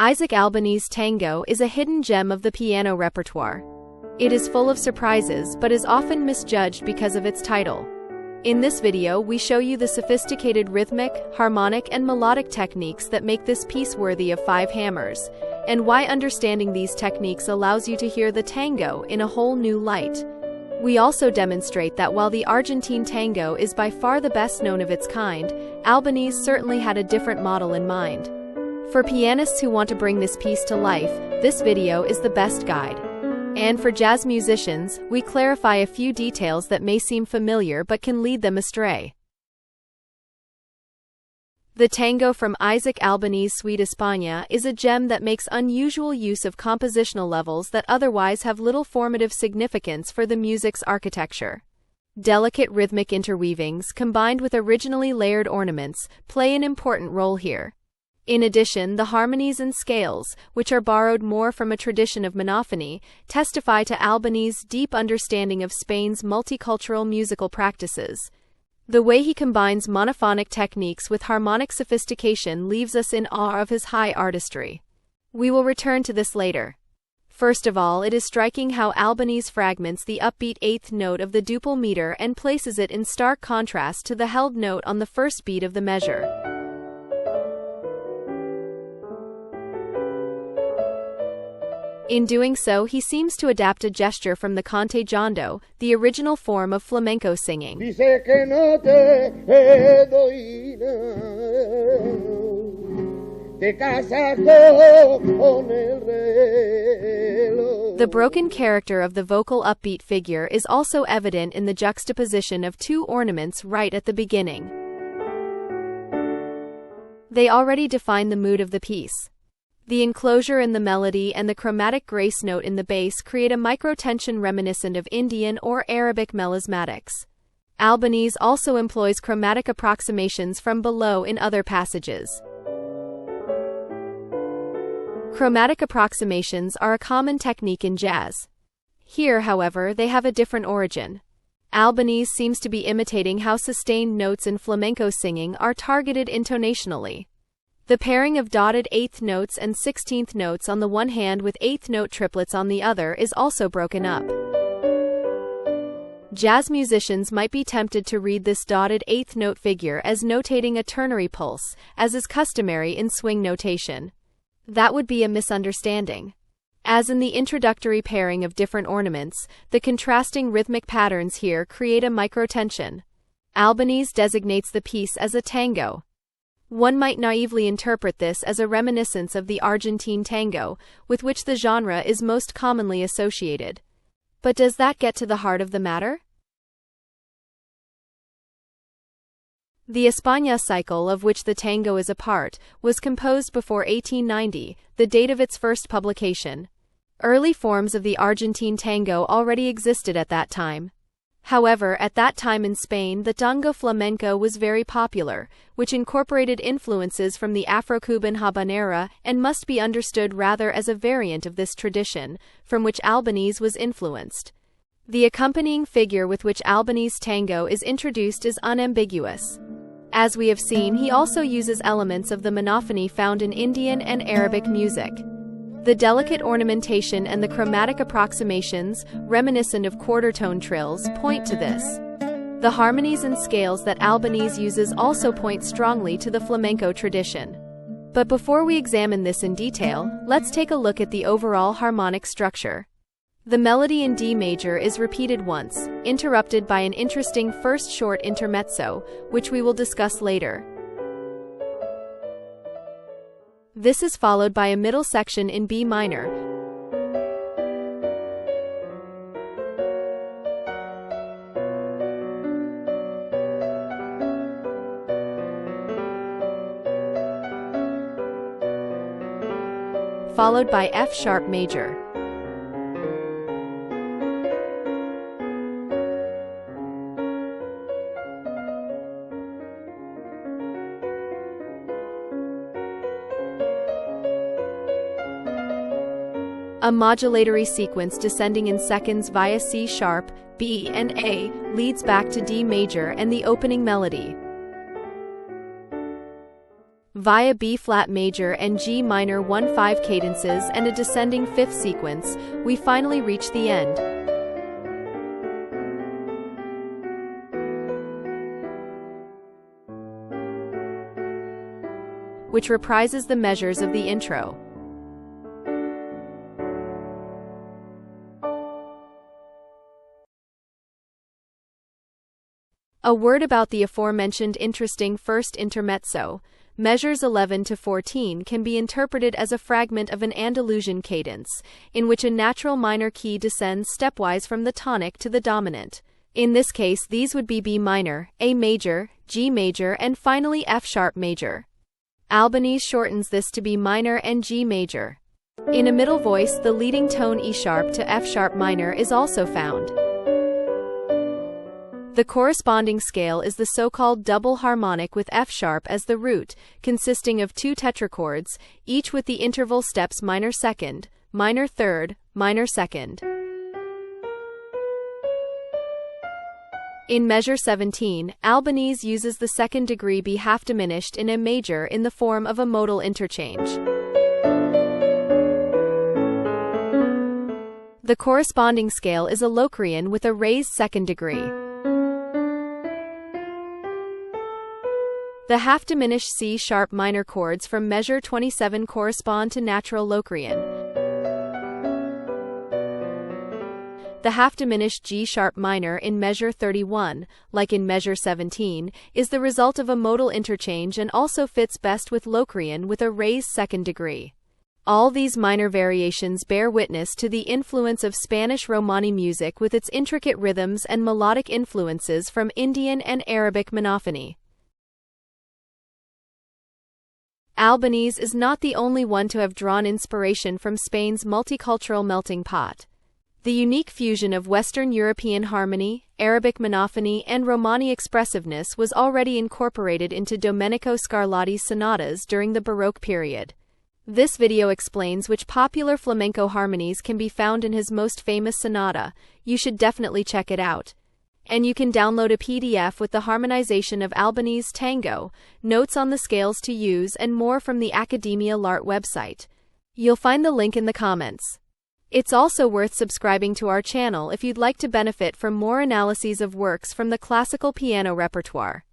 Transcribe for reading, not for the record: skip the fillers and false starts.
Isaac Albéniz Tango is a hidden gem of the piano repertoire. It is full of surprises but is often misjudged because of its title. In this video, we show you the sophisticated rhythmic, harmonic, and melodic techniques that make this piece worthy of 5 hammers, and why understanding these techniques allows you to hear the tango in a whole new light. We also demonstrate that while the Argentine tango is by far the best known of its kind, Albéniz certainly had a different model in mind. For pianists who want to bring this piece to life, this video is the best guide. And for jazz musicians, we clarify a few details that may seem familiar but can lead them astray. The Tango from Isaac Albéniz Suite España is a gem that makes unusual use of compositional levels that otherwise have little formative significance for the music's architecture. Delicate rhythmic interweavings, combined with originally layered ornaments, play an important role here. In addition, the harmonies and scales, which are borrowed more from a tradition of monophony, testify to Albéniz's deep understanding of Spain's multicultural musical practices. The way he combines monophonic techniques with harmonic sophistication leaves us in awe of his high artistry. We will return to this later. First of all, it is striking how Albéniz fragments the upbeat 8th note of the duple meter and places it in stark contrast to the held note on the first beat of the measure. In doing so, he seems to adapt a gesture from the cante jondo, the original form of flamenco singing. The broken character of the vocal upbeat figure is also evident in the juxtaposition of 2 ornaments right at the beginning. They already define the mood of the piece. The enclosure in the melody and the chromatic grace note in the bass create a microtension reminiscent of Indian or Arabic melismatics. Albéniz also employs chromatic approximations from below in other passages. Chromatic approximations are a common technique in jazz. Here, however, they have a different origin. Albéniz seems to be imitating how sustained notes in flamenco singing are targeted intonationally. The pairing of dotted 8th notes and 16th notes on the one hand with 8th note triplets on the other is also broken up. Jazz musicians might be tempted to read this dotted 8th note figure as notating a ternary pulse, as is customary in swing notation. That would be a misunderstanding. As in the introductory pairing of different ornaments, the contrasting rhythmic patterns here create a microtension. Albéniz designates the piece as a tango. One might naively interpret this as a reminiscence of the Argentine tango, with which the genre is most commonly associated. But does that get to the heart of the matter? The España cycle, of which the tango is a part, was composed before 1890, the date of its first publication. Early forms of the Argentine tango already existed at that time. However, at that time in Spain, the tango flamenco was very popular, which incorporated influences from the Afro-Cuban habanera and must be understood rather as a variant of this tradition, from which Albéniz was influenced. The accompanying figure with which Albéniz tango is introduced is unambiguous. As we have seen, he also uses elements of the monophony found in Indian and Arabic music. The delicate ornamentation and the chromatic approximations, reminiscent of quarter-tone trills, point to this. The harmonies and scales that Albéniz uses also point strongly to the flamenco tradition. But before we examine this in detail, let's take a look at the overall harmonic structure. The melody in D major is repeated once, interrupted by an interesting first short intermezzo, which we will discuss later. This is followed by a middle section in B minor, followed by F sharp major. A modulatory sequence descending in seconds via C sharp, B, and A leads back to D major and the opening melody. Via B-flat major and G minor 1-5 cadences and a descending fifth sequence, we finally reach the end. Which reprises the measures of the intro. A word about the aforementioned interesting first intermezzo. Measures 11 to 14 can be interpreted as a fragment of an Andalusian cadence, in which a natural minor key descends stepwise from the tonic to the dominant. In this case, these would be B minor, A major, G major, and finally F sharp major. Albéniz shortens this to B minor and G major. In a middle voice, the leading tone E sharp to F sharp minor is also found. The corresponding scale is the so-called double harmonic with F sharp as the root, consisting of two tetrachords, each with the interval steps minor second, minor third, minor second. In measure 17, Albéniz uses the second degree B half diminished in A major in the form of a modal interchange. The corresponding scale is a Locrian with a raised second degree. The half-diminished C sharp minor chords from measure 27 correspond to natural Locrian. The half-diminished G sharp minor in measure 31, like in measure 17, is the result of a modal interchange and also fits best with Locrian with a raised second degree. All these minor variations bear witness to the influence of Spanish Romani music with its intricate rhythms and melodic influences from Indian and Arabic monophony. Albéniz is not the only one to have drawn inspiration from Spain's multicultural melting pot. The unique fusion of Western European harmony, Arabic monophony, and Romani expressiveness was already incorporated into Domenico Scarlatti's sonatas during the Baroque period. This video explains which popular flamenco harmonies can be found in his most famous sonata. You should definitely check it out. And you can download a PDF with the harmonization of Albéniz Tango, notes on the scales to use, and more from the Academia l'Art website. You'll find the link in the comments. It's also worth subscribing to our channel if you'd like to benefit from more analyses of works from the classical piano repertoire.